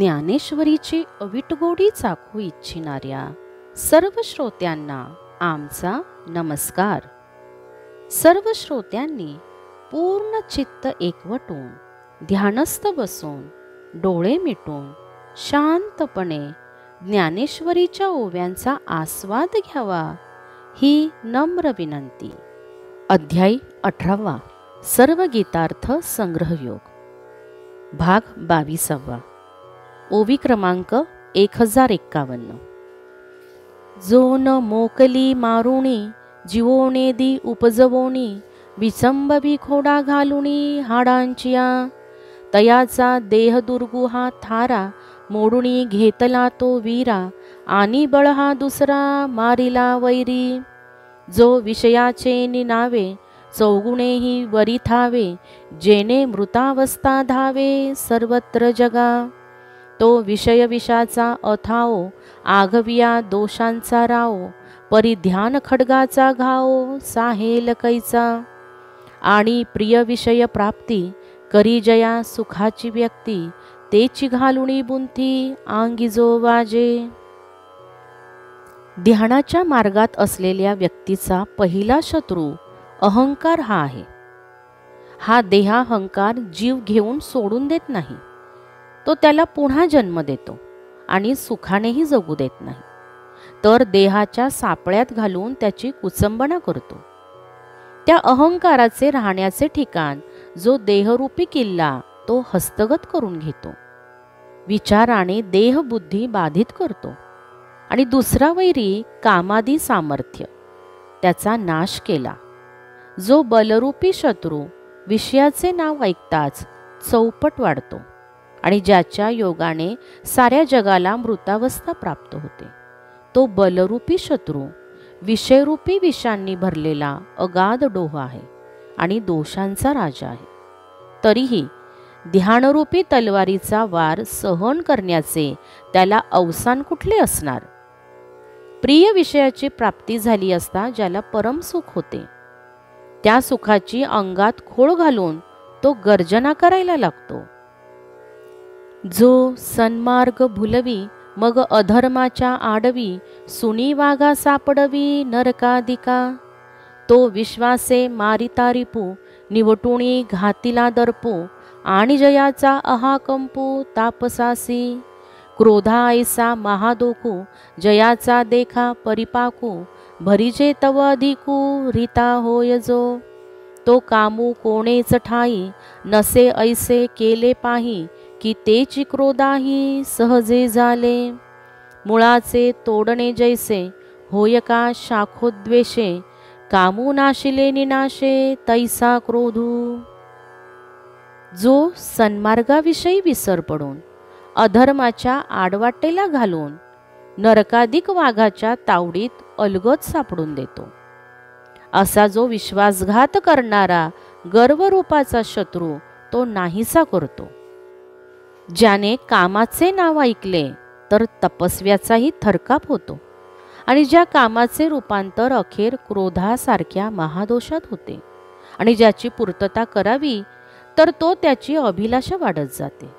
ज्ञानेश्वरीची अविटगोडी चाखू इच्छिणाऱ्या सर्व श्रोत्यांना आमचा नमस्कार। सर्व श्रोत्यांनी पूर्ण चित्त एकवटून ध्यानस्थ बसून डोळे मिटून शांतपणे ज्ञानेश्वरीच्या ओव्यांचा आस्वाद घ्यावा ही नम्र विनंती। अध्याय 18 सर्व गीतार्थ संग्रहयोग, भाग 22। ओवी क्रमांक 1051। जो न मोकली मारुणी जीवोनेदी उपजवोनी विचंबवी खोडा घालुणी हाडांचिया तयाचा देह दुर्गुहा थारा मोडुणी घेतला तो वीरा आणि बळ हा दुसरा मारिला वैरी। जो विषयाचे निनावे चौगुणेही वरी थावे जेने मृतावस्था धावे सर्वत्र जगा। तो विषय विषाचा अथाओ आघविया दोषांचा राओ परिध्यान खड्गाचा घाओ साहेल कैचा। आणि प्रिय विषय प्राप्ती करी जया सुखाची व्यक्ती तेची घालुणी बुंथी आंगी जो वाजे। ध्यानाच्या मार्गात असलेल्या व्यक्तीचा पहिला शत्रू अहंकार हा आहे। हा देहाहंकार जीव घेऊन सोडून देत नाही, तो त्याला पुन्हा जन्म देतो आणि सुखानेही जगू देत नाही, तर देहाच्या सापळ्यात घालून त्याची कुचंबना करतो। त्या अहंकाराचे राहण्याचे ठिकाण जो देहरूपी किल्ला तो हस्तगत करून घेतो, विचाराने देहबुद्धी बाधित करतो आणि दुसरा वैरी कामादी सामर्थ्य त्याचा नाश केला। जो बलरूपी शत्रू विषयाचे नाव ऐकताच चौपट वाढतो आणि ज्याच्या योगाने साऱ्या जगाला मृतावस्था प्राप्त होते, तो बलरूपी शत्रू विषयरूपी विषांनी भरलेला अगाध डोह आहे आणि दोषांचा राजा आहे। तरीही ध्यानरूपी तलवारीचा वार सहन करण्याचे त्याला अवसान कुठले असणार। प्रिय विषयाची प्राप्ती झाली असता ज्याला परम सुख होते, त्या सुखाची अंगात खोळ घालून तो गर्जना करायला लागतो। जो सन्मार्ग भुलवी मग अधर्माच्या आडवी सुनी वाघा सापडवी नरकादिका। तो विश्वासे मारिता रिपू निवटुणी घातिला दर्पू आणि जयाचा अहाकंपू तापसासी। क्रोधा ऐसा महादोखू जयाचा देखा परिपाकू भरीजे तव अधिकू रीता होय जो। तो कामू कोणेच ठाई नसे ऐसे केले पाही की तेची क्रोधाही सहजे झाले। मुळाचे तोडणे जैसे होय का शाखोद्वेषे कामू नाशिले निनाशे तैसा क्रोधू। जो सन्मार्गाविषयी विसर पडून अधर्माच्या आडवाटेला घालून नरकाधिक वाघाच्या तावडीत अलगद सापडून देतो, असा जो विश्वासघात करणारा गर्वरूपाचा शत्रू तो नाहीसा करतो। ज्याने कामाचे नाव ऐकले तर तपस्व्याचाही थरकाप होतो आणि ज्या कामाचे रूपांतर अखेर क्रोधासारख्या महादोषात होते आणि ज्याची पूर्तता करावी तर तो त्याची अभिलाषा वाढत जाते।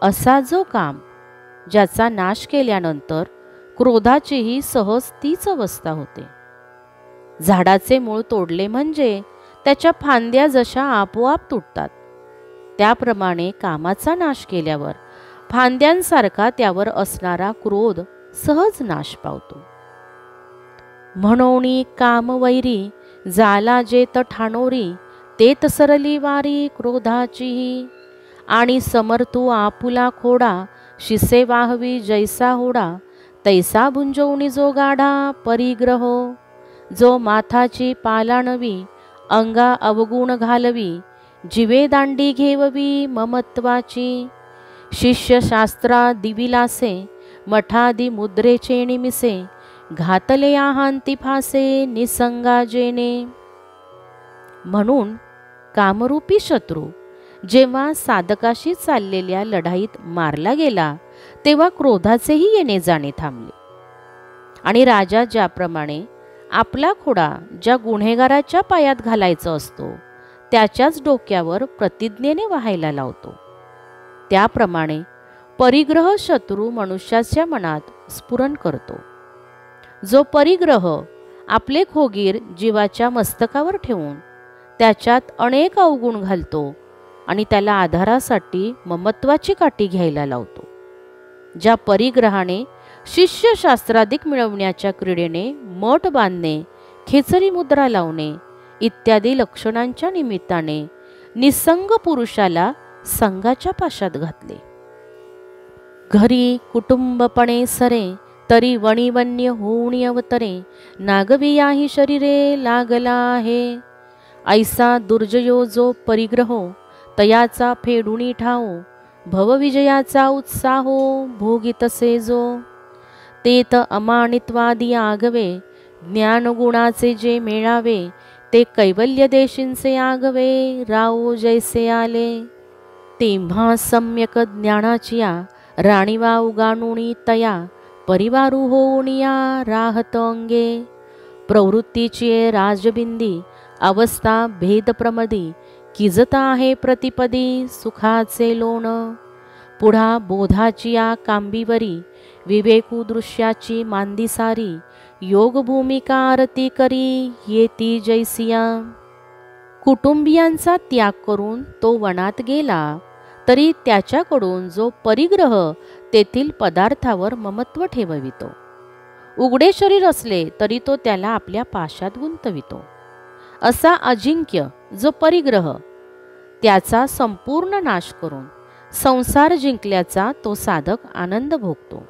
असा जो काम ज्याचा नाश केल्यानंतर क्रोधाचीही सहज तीच अवस्था होते। झाडाचे मूळ तोडले म्हणजे त्याच्या फांद्या जशा आपोआप तुटतात, त्याप्रमाणे कामाचा नाश केल्यावर फांद्यांसारखा त्यावर असणारा क्रोध सहज नाश पावतो। म्हणोनी कामवैरी जाला जेत ठाणोरी तेत सरली वारी क्रोधाचीही। आणि समर्थू आपुला खोडा शिसे वाहवी जैसा होडा तैसा भुंजवणी जो गाढा परिग्रहो। जो माथाची पालाणवी अंगा अवगुण घालवी जिवे दांडी घेववी ममत्वाची। शिष्य शास्त्रा दिविलासे मठादी मुद्रेचे निमिसे घातले आहांती फासे निसंगा जेने। म्हणून कामरूपी शत्रू जेव्हा साधकाशी चाललेल्या लढाईत मारला गेला तेव्हा क्रोधाचेही येणे जाणे थांबले आणि राजा ज्याप्रमाणे आपला खोडा ज्या गुन्हेगाराच्या पायात घालायचा असतो त्याच्याच डोक्यावर प्रतिज्ञेने वाहायला लावतो, त्याप्रमाणे परिग्रह शत्रू मनुष्याच्या मनात स्फुरण करतो. जो परिग्रह आपले खोगीर जीवाच्या मस्तकावर ठेवून त्याच्यात अनेक अवगुण घालतो आणि त्याला आधारासाठी ममत्वाची काठी घ्यायला लावतो. ज्या परिग्रहाने शिष्य शास्त्राधिक मिळवण्याच्या क्रीडेने मठ बांधणे, खेचरी मुद्रा लावणे इत्यादी लक्षणांच्या निमित्ताने निसंग पुरुषाला संघाच्या पाशात घातले. घरी कुटुंबपणे सरे, तरी वणिवन्य होऊन अवतरे, नागवियाही शरीरे लागला आहे. ऐसा दुर्जयो जो परिग्रहो, तयाचा फेडुनी ठाओ, भवविजयाचा उत्साहो भोगितसे जो. तेत अमानित्वादी आगवे, ज्ञानगुणाचे जे मेळावे, ते कैवल्य देशींचे आगवे राओ जैसे आले. तेव्हा सम्यक ज्ञानाचिया राणीवा उगाणुणी तया, परिवारू होऊनिया राहत अंगे. प्रवृत्तीची राजबिंदी, अवस्था भेदप्रमदी, किजता आहे प्रतिपदी सुखाचे लोण. पुढा बोधाचिया कांबीवरी, विवेकू दृश्याची मांदी सारी, योग भूमिका आरती करी येती जैसिया. कुटुंबियांचा त्याग करून तो वनात गेला, तरी त्याच्याकडून जो परिग्रह तेथील पदार्थावर ममत्व ठेववितो. उघडे शरीर असले तरी तो त्याला आपल्या पाशात गुंतवितो. असा अजिंक्य जो परिग्रह, त्याचा संपूर्ण नाश करून संसार जिंकल्याचा तो साधक आनंद भोगतो.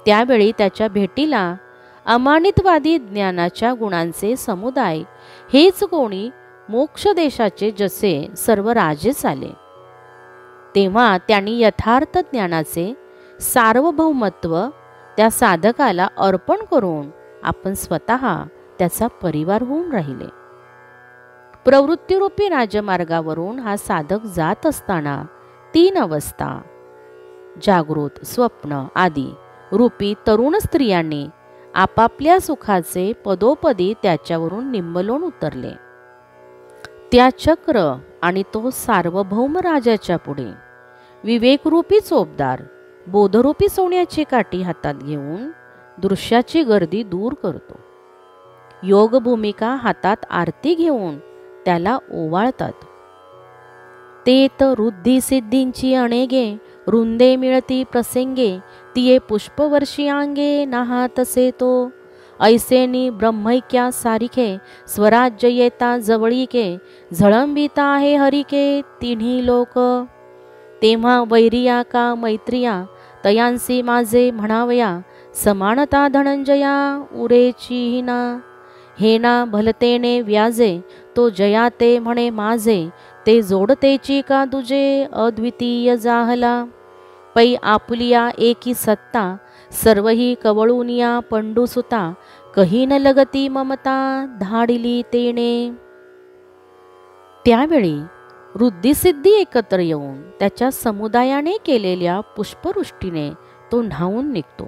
त्यावेळी त्याच्या भेटीला अमानितवादी ज्ञानाच्या गुणांचे समुदाय हेच कोणी मोक्षदेशाचे जसे सर्व राजेच आले. तेव्हा त्यांनी यथार्थ ज्ञानाचे सार्वभौमत्व त्या साधकाला अर्पण करून आपण स्वतः त्याचा परिवार होऊन राहिले. प्रवृत्तिरूपी राजमार्गावरून हा साधक जात असताना 3 अवस्था जागृत, स्वप्न आदी रूपी तरुण स्त्रियांनी आपापल्या सुखाचे पदोपदी त्याच्यावरून निंबलोन उतरले. त्या चक्र आणि तो सार्वभौम राजाच्या पुढे विवेकरूपी चोपदार, बोधरूपी सोन्याची काठी हातात घेऊन दृश्याची गर्दी दूर करतो. योग भूमिका हातात आरती घेऊन त्याला ओवाळतात. तेत रुद्धी सिद्धींची अणेगे, रुंदे मिळती प्रसंगे, तिये पुष्पवर्षी आंगे नाहातसे तो. ऐसेनी ब्रह्मैक्या सारिखे, स्वराज्य येता जवळीके, झळंबिता आहे हरिके तिन्ही लोक. तेव्हा वैरिया का मैत्रिया, तयांसी माझे म्हणावया, समानता धनंजया उरेची हिना. हेना भलतेने व्याजे, तो जया ते म्हणे माझे, ते जोडतेची का दुजे अद्वितीय जाहला. पै आपुलिया एकी सत्ता, सर्वही कवळुनिया पंडुसुता, कही न लगती ममता धाडिली तेने. त्यावेळी रुद्धिसिद्धी एकत्र येऊन त्याच्या समुदायाने केलेल्या पुष्पवृष्टीने तो न्हावून निघतो.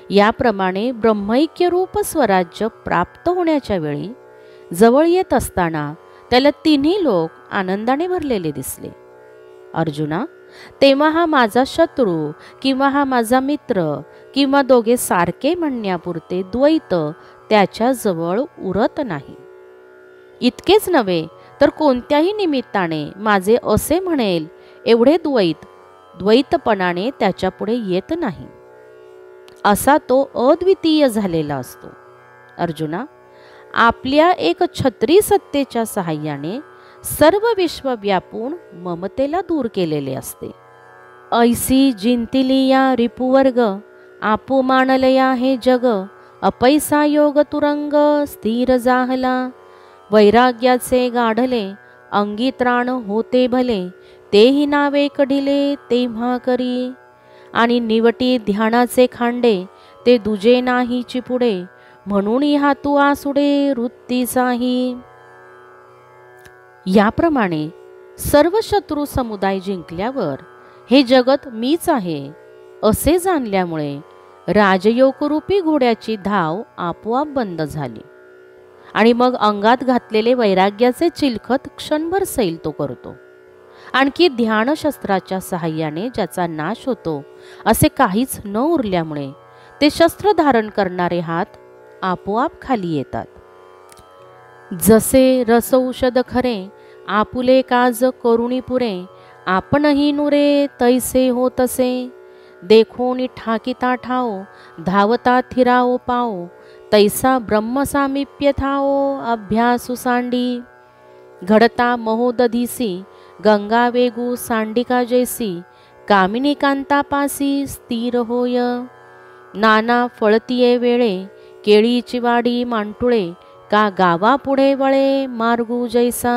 याप्रमाणे ब्रह्मैक्यरूप स्वराज्य प्राप्त होण्याच्या वेळी जवळ येत असताना त्याला तिन्ही लोक आनंदाने भरलेले दिसले. अर्जुना, तेव्हा हा माझा शत्रू किंवा हा माझा मित्र किंवा दोघे सारखे म्हणण्यापुरते द्वैत त्याच्याजवळ उरत नाही. इतकेच नव्हे तर कोणत्याही निमित्ताने माझे असे म्हणेल एवढे द्वैतपणाने त्याच्यापुढे येत नाही. असा तो अद्वितीय झालेला असतो. अर्जुना, आपल्या एक छत्री सत्तेच्या सहाय्याने सर्व विश्व व्यापून ममतेला दूर केलेले असते. ऐसी जिंतिलिया रिपुवर्ग, आपू मानलया हे जग, अपैसा योग तुरंग स्थिर जाहला. वैराग्याचे गाढले, अंगी त्राण होते भले, तेही नावे कढिले तेव्हा करी. आणि निवटी ध्यानाचे खांडे, ते दुजे नाही चिपुडे, म्हणून हा तू आसुडे वृत्तीचाही. याप्रमाणे सर्व शत्रू समुदाय जिंकल्यावर हे जगत मीच आहे असे जाणल्यामुळे राजयोगरूपी घोड्याची धाव आपोआप बंद झाली आणि मग अंगात घातलेले वैराग्याचे चिलखत क्षणभर सैल तो करतो आणखी ध्यानशस्त्राच्या सहाय्याने ज्याचा नाश होतो असे काहीच न उरल्यामुळे ते शस्त्र धारण करणारे हात आपोआप खाली येतात. जसे रसौषध खरे आपुले काज करुणी पुरे, आपणही नुरे तैसे होतसे. देखोनी ठाकिता ठाओ धावता थिराओ पाओ, तैसा ब्रह्मसामिप्य थाओ अभ्यासु सांडी. घडता महोदधीसी गंगा वेगू सांडिका जैसी, कामिनी कांतापासी स्थिर होय. नाना फळतिये वेळे केळीची वाडी मांटुळे, का गावा पुढे वळे मार्गू जैसा.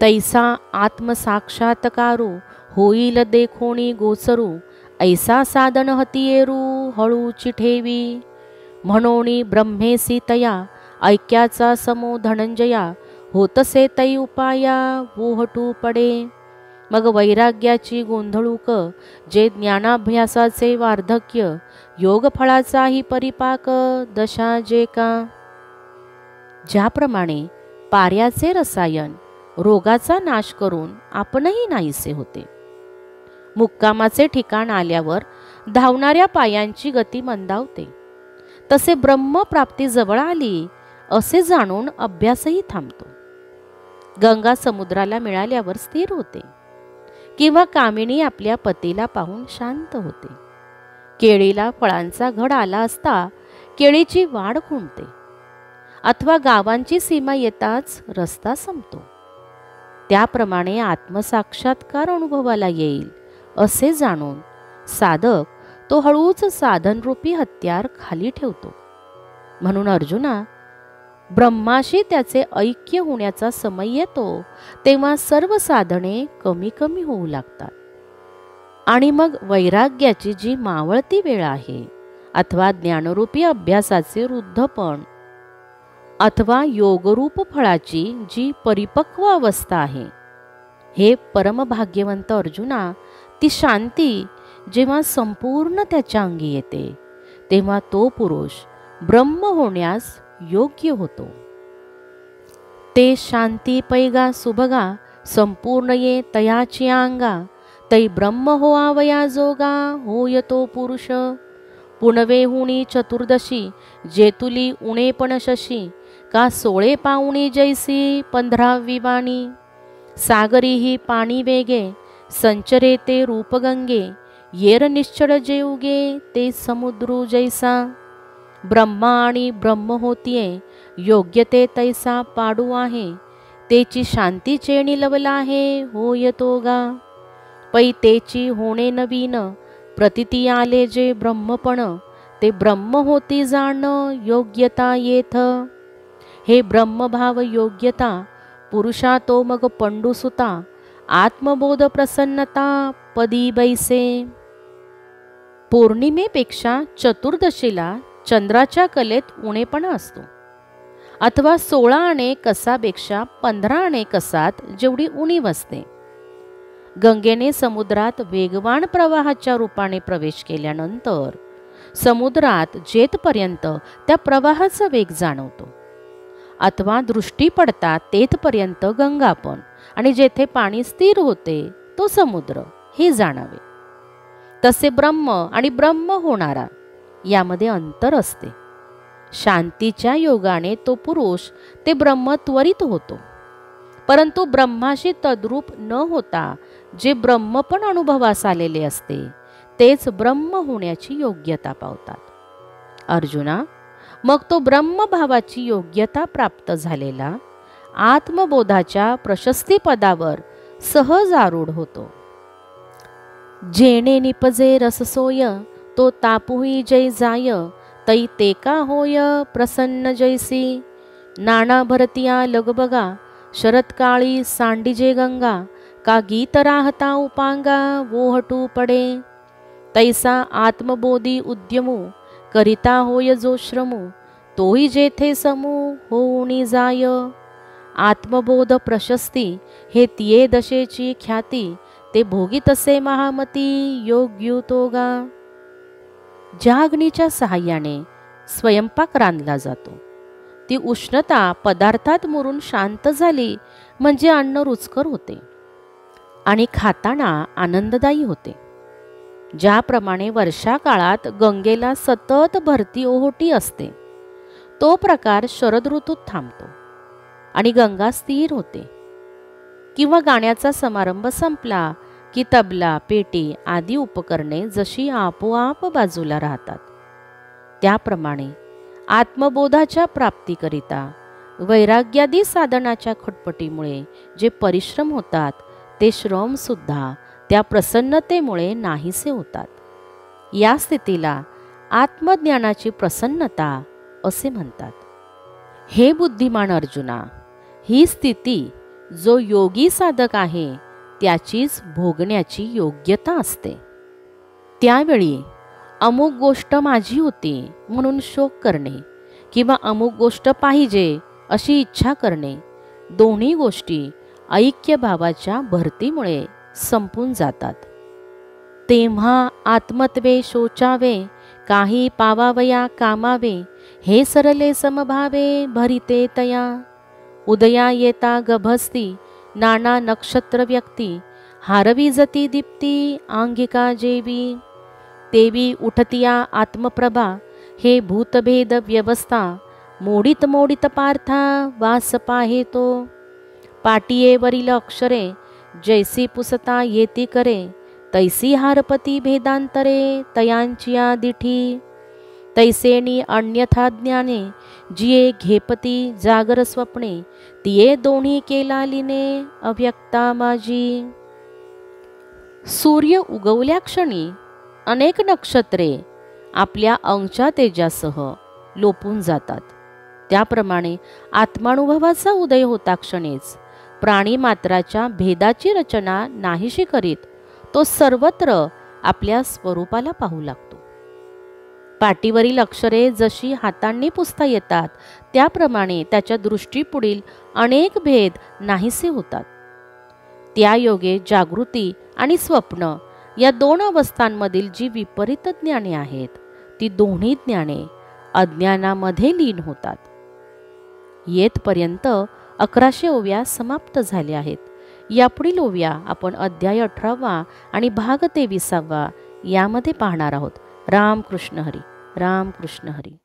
तैसा आत्मसाक्षात्कारू होईल देखोणी गोचरू, ऐसा साधन हतियेरू हळूची ठेवी. म्हणोनी ब्रह्मेसी तया ऐक्याचा समो धनंजया, होतसे तै उपाया वोहटू पडे. मग वैराग्याची गोंधळूक जे ज्ञानाभ्यासाचे वार्धक्य, योगफळाचाही परिपाक दशा जे का. ज्याप्रमाणे पाऱ्याचे रसायन रोगाचा नाश करून आपणही नाहीसे होते, मुक्कामाचे ठिकाण आल्यावर धावणाऱ्या पायांची गती मंदावते, तसे ब्रह्मप्राप्ती जवळ आली असे जाणून अभ्यासही थांबतो. गंगा समुद्राला मिळाल्यावर स्थिर होते, किंवा कामिनी आपल्या पतीला पाहून शांत होते. केळीला फळांचा घड आला असता केळीची वाढ खुंटते, अथवा गावांची सीमा येताच रस्ता संपतो. त्याप्रमाणे आत्मसाक्षात्कार अनुभवाला येईल असे जाणून साधक तो हळूच साधनरूपी हत्यार खाली ठेवतो. म्हणून अर्जुना, ब्रह्माशी त्याचे ऐक्य होण्याचा समय येतो तेव्हा सर्व साधने कमी कमी होऊ लागतात, आणि मग वैराग्याची जी मावळती वेळ आहे, अथवा ज्ञानरूपी अभ्यासाचे वृद्धपण, अथवा योगरूप फळाची जी परिपक्व अवस्था आहे, हे परमभाग्यवंत अर्जुना, ती शांती जेव्हा संपूर्ण त्याच्या अंगी येते तेव्हा तो पुरुष ब्रह्म होण्यास योग्य होतो. ते शांती पैगा सुभगा संपूर्ण ये तयाची अंगा, तै ब्रह्म होआवया जोगा होय तो पुरुष. पुनवे हुणी चतुर्दशी जेतुली उणे पण शशी, का 16 पाऊणी जैसी 15वी बाणी. सागरी ही पाणी वेगे संचरे ते रूपगंगे, येर निश्चळ जे उगे ते समुद्रू जैसा. ब्रह्मा आणि ब्रह्म होतीये योग्य ते तैसा पाडू आहे, तेची शांती चेणी लवला आहे होय तो गा. पै तेची होणे नवीन प्रतिती आले जे ब्रह्मपण, ते ब्रह्म होती जाणं योग्यता येथ. हे ब्रह्मभाव योग्यता पुरुषा तो मग पंडुसुता, आत्मबोध प्रसन्नता पदी बैसे. पौर्णिमेपेक्षा चतुर्दशीला चंद्राच्या कलेत उणेपणा असतो, अथवा 16 आणे कसापेक्षा 15 आणे कसात जेवढी उणीव असते. गंगेने समुद्रात वेगवान प्रवाहाच्या रूपाने प्रवेश केल्यानंतर समुद्रात जेथपर्यंत त्या प्रवाहाचा वेग जाणवतो, अथवा दृष्टी पडता तेथपर्यंत गंगा पण, आणि जेथे पाणी स्थिर होते तो समुद्र हे जाणावे. तसे ब्रह्म आणि ब्रह्म होणारा यामध्ये अंतर असते. शांतीच्या योगाने तो पुरुष ते ब्रह्म त्वरित होतो, परंतु ब्रह्माशी तद्रूप न होता जे ब्रह्म पण अनुभवास आलेले असते तेच ब्रह्म होण्याची योग्यता पावतात. अर्जुना, मग तो ब्रह्मभावाची योग्यता प्राप्त झालेला आत्मबोधाच्या प्रशस्ती पदावर सहज आरूढ होतो. जेणे निपजे रससोय तो तापुही जै जाय, तै ते का होय प्रसन्न जैसी. नाना भरतिया लगबगा शरत्काळी सांडिजे गंगा, का गीत राहता उपांगा वोहटू पडे. तैसा आत्मबोधी उद्यमू करिता होय जो श्रमू, तोही जेथे समू होऊनी जाय. आत्मबोध प्रशस्ती हे तिये दशेची ख्याती, ते भोगीतसे महामती योग्युतोगा. ज्या अग्नीच्या सहाय्याने स्वयंपाक रांधला जातो, ती उष्णता पदार्थात मुरून शांत झाली म्हणजे अन्न रुचकर होते. आणि खाताना आनंददायी होते. ज्याप्रमाणे वर्षा काळात गंगेला सतत भरती ओहोटी असते, तो प्रकार शरद ऋतूत थांबतो आणि गंगा स्थिर होते. किंवा गाण्याचा समारंभ संपला की तबला, पेटी आदी उपकरणे जशी आपोआप बाजूला राहतात, त्याप्रमाणे आत्मबोधाच्या प्राप्तीकरिता वैराग्यादी साधनाच्या खटपटीमुळे जे परिश्रम होतात, ते श्रमसुद्धा त्या प्रसन्नतेमुळे नाहीसे होतात. या स्थितीला आत्मज्ञानाची प्रसन्नता असे म्हणतात. हे बुद्धिमान अर्जुना, ही स्थिती जो योगी साधक आहे त्याचीच भोगण्याची योग्यता असते. त्यावेळी अमुक गोष्ट माझी होती म्हणून शोक करणे किंवा अमुक गोष्ट पाहिजे अशी इच्छा करणे, दोन्ही गोष्टी ऐक्यभावाच्या भरतीमुळे संपून जातात. तेव्हा आत्मत्वे शोचावे, काही पावावया कामावे, हे सरले समभावे भरिते तया. उदया येता गभस्ती, नाना नक्षत्र व्यक्ती, हारवी जती दीप्ती आंगिका जेवी. तेवी उठतिया आत्मप्रभा, हे भूतभेद व्यवस्था, मोडित मोडित पार्था वास पाहे तो. पाटियेवरील अक्षरे, जैसी पुसता येती करे, तैसी हारपती भेदांतरे तयांचिया दिठी. तैसेनी अन्यथा ज्ञाने, जिये घेपती जागर स्वप्ने, तिये दोन्ही केला लिने अव्यक्ता माझी. सूर्य उगवल्या क्षणी अनेक नक्षत्रे आपल्या अंगच्या तेजासह लोपून जातात. त्याप्रमाणे आत्मानुभवाचा उदय होता क्षणीच प्राणीमात्राच्या भेदाची रचना नाहीशी करीत तो सर्वत्र आपल्या स्वरूपाला पाहू लागतो. पाटीवरील अक्षरे जशी हातांनी पुसता येतात, त्याप्रमाणे त्याच्या दृष्टीपुढील अनेक भेद नाहीसे होतात. त्या योगे जागृती आणि स्वप्न या दोन अवस्थांमधील जी विपरीत ज्ञाने आहेत, ती दोन्ही ज्ञाने अज्ञानामध्ये लीन होतात. येथपर्यंत 1100 ओव्या समाप्त झाल्या आहेत. यापुढील ओव्या आपण अध्याय 18 आणि भाग 23 यामध्ये पाहणार आहोत. राम कृष्ण हरी, राम कृष्ण हरी.